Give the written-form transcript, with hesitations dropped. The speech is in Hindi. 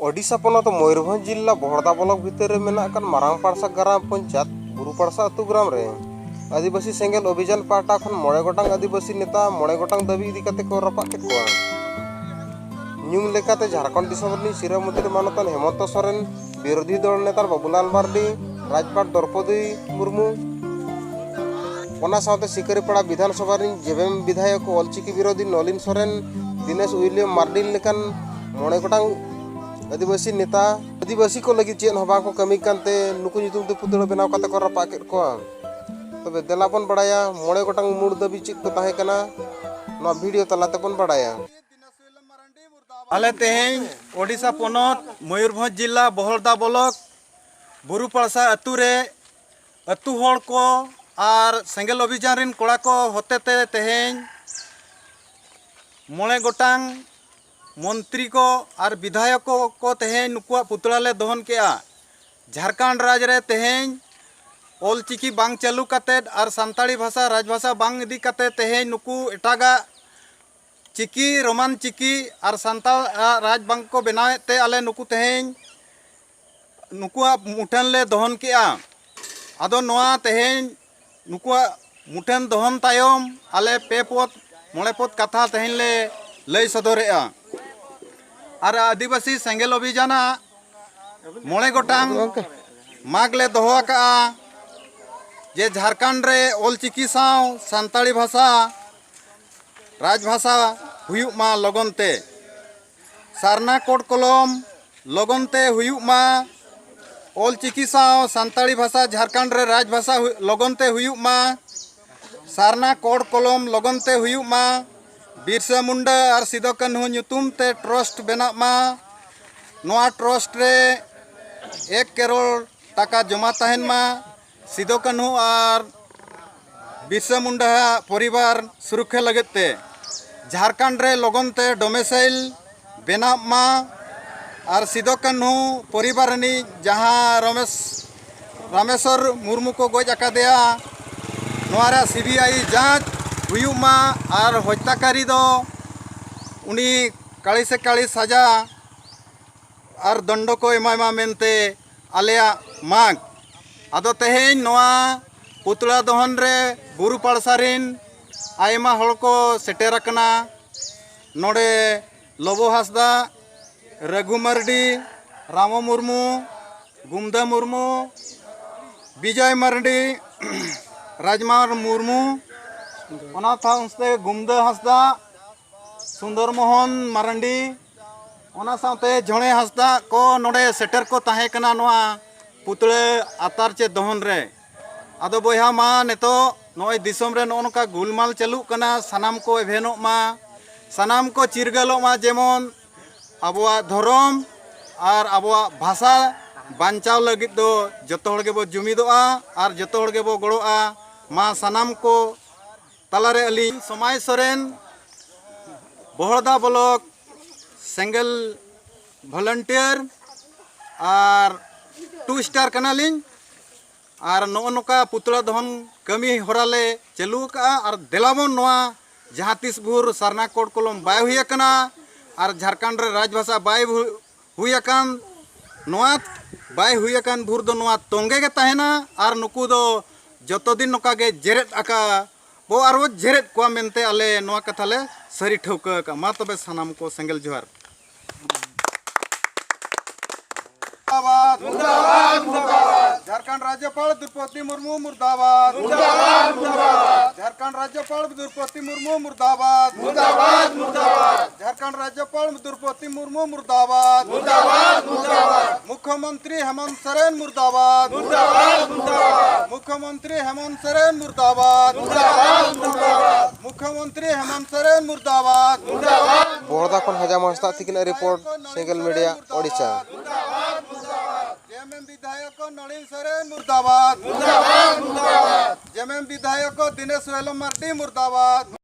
ओडिशा पनत मयूरभंज जिला बहड़दा ब्लॉक भितर मारांग पाड़सा ग्राम पंचायत बुरु पाड़सा अतु ग्राम रे आदिवासी सेंगेल अभियान पाहटा खन 9 गोटांग आदिवासी नेता 9 गोटांग दाबी इदी काते को रपा केत कोआ न्यूम लेकाते झारखंड दिसम रनि सिरा मंत्री मानतन हेमंत सोरेन विरोधी दल नेता बाबूलाल मार्डी राजपाट द्रौपदी मुर्मू ओना साथे सिकरीपाड़ा विधानसभा रनि जेबेम विधायक ऑलचिकी विरोधी नलिन सोरेन दिनेश विलियम मार्डी लेकान 9 गोटांग आदिवासी नेता आदिवासी को लगी चेन हबा को कमी कानते नुकु नितुम ते पुतला बनाव काते को रपा केत को तबे देलापन बड़ाया 9 गोटांग मूड दाबी चिक को ताहे कना नो वीडियो तलाते पन बड़ाया आले तेहें ओडिशा पनत मयूरभंज जिला बहड़दा ब्लॉक बुरु पाड़सा अतु रे अतु हड़ को आर सेंगेल अभियान रिन कोड़ा को होतेते तेहें 9 गोटांग मंत्री को और विधायक को तेहें नुकुआ पुतला ले दहन के झारखंड राज्य रे तेहें ऑलचिकी बांग चालू काते और सानताड़ी भाषा राजभाषा बांग इदी काते तेहें नुकु एटागा चिकी रोमान चिकी और सानताल राज बांग को बनाते आले नुकु तेहें नुकुआ मुठन ले दहन के आदो नोआ तेहें नुकुआ मुठन दहन तायम आले पे पद 9 पद कथा तेहें ले लय सदरेआ और आदिवासी सेंगेल अभियान 9 गोटांग माग ले दोहो का जे झारखंड रे ऑलचिकी साव सानताड़ी भाषा राजभाषा हुयुक मा लगनते सारना कोड कलम लगनते हुयुक मा ऑलचिकी साव सानताड़ी भाषा झारखंड रे राजभाषा लगनते हुयुक मा सारना कोड कलम लगनते हुयुक मा बिरसा मुंडा और सिदो कान्हू नुतुम ते ट्रस्ट बना मा नोआ ट्रस्ट रे 1 करोड़ टाका जमा तहन मा सिदो कान्हू और बिरसा मुंडा परिवार सुरक्षा लगते झारखंड रे लगनते डोमेसाइल बना मा और सिदो कान्हू परिवार नि जहाँ रामेश्वर मुर्मू को गज आकादेया नोआ रे सीबीआई जांच हुयुक मा और हत्याकारी दो उनी काली से काली सजा और दंड को एमा मेनते आलेया माग आदो तेहें नोआ पुतला दहन रे बुरु पाड़सा रिन आयमा हड़ को सेटेर कना नोडे लोबो हासदा रघु मार्डी रामो मुर्मू गुमदा मुर्मू विजय मार्डी राजमार मुर्मू ओना था उनसे गुमदा हंसदा सुंदर मोहन मारंडी ओना साथे झणे हंसदा को नोडे सेटर को ताहे कना नोआ पुतले आतार चे दहन रे आदो बोया मा नेतो नोय दिसम रे नोनका गुलमाल चालू कना सनाम को एभेनो मा सनाम को चिरगलो मा जेमन आबोआ धर्म और आबोआ भाषा बांचाव लगित दो जतो हड़ गेबो जुमिदोआ और जतो हड़ गेबो गड़ोआ मा सनाम को तालारे अली समाय सोरेन बहड़दा ब्लॉक सेंगेल वॉलंटियर और 2 स्टार कनालिंग और नोका पुतला दहन कमी होराले चालू का और देलाबन नोआ जहाँ तीस भूर सारना कोड कलम बाय हुई कना और झारखंड रे राजभाषा बाय हुई अकान नोआ बाय हुई अकान भूर दो नोआ तोंगे के तहना और नुकु दो जतो दिन नोका के जेरेत आका वो और वो जेरेत को मेनते आले नोआ कथा ले सरी ठौका का मा तबे सनाम को सेंगेल जोहार मुर्दाबाद मुर्दाबाद मुर्दाबाद झारखंड राज्यपाल द्रौपदी मुर्मू मुर्दाबाद मुर्दाबाद मुर्दाबाद झारखंड राज्यपाल द्रौपदी मुर्मू मुर्दाबाद मुर्दाबाद मुर्दाबाद झारखंड राज्यपाल द्रौपदी मुर्मू मुर्दाबाद मुर्दाबाद मुर्दाबाद मुख्यमंत्री हेमंत सोरेन मुर्दाबाद मुर्दाबाद मुर्दाबाद मुख्यमंत्री हेमंत सोरेन मुर्दाबाद मुर्दाबाद मुर्दाबाद मुख्यमंत्री हेमंत सोरेन मुर्दाबाद मुर्दाबाद बहड़दा खन हजाम हंसदा तिकिन रिपोर्ट सेंगेल मीडिया ओडिशा जेमेम विधायक नलिन सोरेन मुर्दाबाद मुर्दाबाद मुर्दाबाद जेमेम विधायक दिनेश विलियम मार्डी मुर्दाबाद।